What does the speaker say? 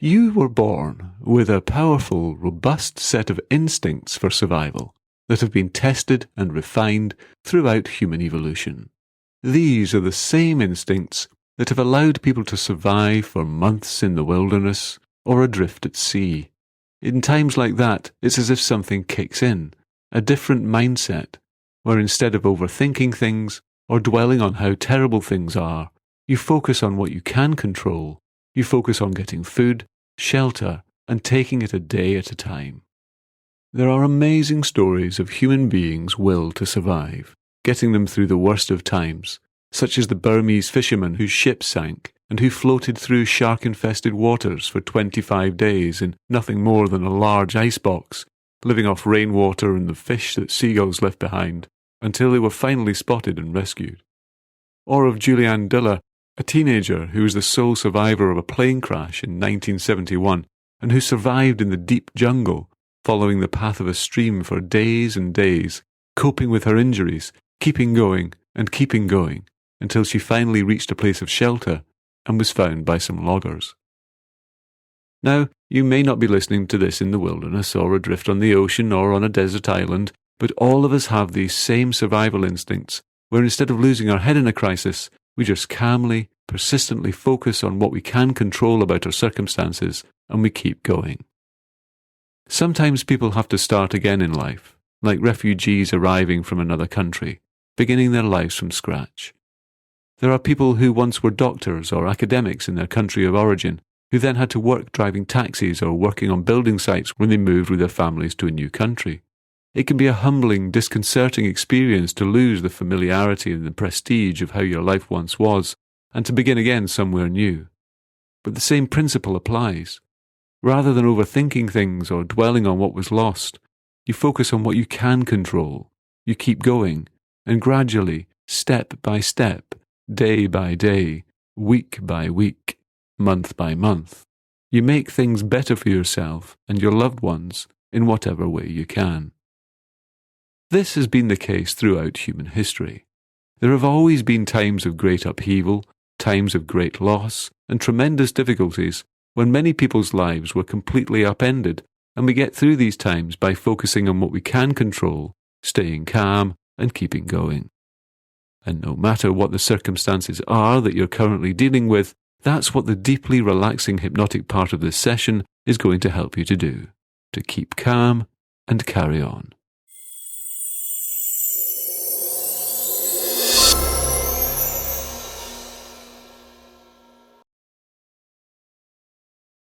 You were born with a powerful, robust set of instincts for survival that have been tested and refined throughout human evolution. These are the same instincts that have allowed people to survive for months in the wilderness or adrift at sea. In times like that, it's as if something kicks in, a different mindset, where instead of overthinking things or dwelling on how terrible things are, you focus on what you can control. You focus on getting food, shelter, and taking it a day at a time. There are amazing stories of human beings' will to survive, getting them through the worst of times, such as the Burmese fisherman whose ship sank and who floated through shark-infested waters for 25 days in nothing more than a large icebox, living off rainwater and the fish that seagulls left behind, until they were finally spotted and rescued. Or of Julianne Diller, a teenager who was the sole survivor of a plane crash in 1971 and who survived in the deep jungle, following the path of a stream for days and days, coping with her injuries, keeping going, until she finally reached a place of shelter and was found by some loggers. Now, you may not be listening to this in the wilderness or adrift on the ocean or on a desert island, but all of us have these same survival instincts where instead of losing our head in a crisis, we just calmly, persistently focus on what we can control about our circumstances and we keep going. Sometimes people have to start again in life, like refugees arriving from another country, beginning their lives from scratch. There are people who once were doctors or academics in their country of origin, who then had to work driving taxis or working on building sites when they moved with their families to a new country. It can be a humbling, disconcerting experience to lose the familiarity and the prestige of how your life once was, and to begin again somewhere new. But the same principle applies. Rather than overthinking things or dwelling on what was lost, you focus on what you can control. You keep going, and gradually, step by step, day by day, week by week, month by month, you make things better for yourself and your loved ones in whatever way you can. This has been the case throughout human history. There have always been times of great upheaval, times of great loss, and tremendous difficulties when many people's lives were completely upended, and we get through these times by focusing on what we can control, staying calm, and keeping going. And no matter what the circumstances are that you're currently dealing with, that's what the deeply relaxing hypnotic part of this session is going to help you to do, to keep calm and carry on.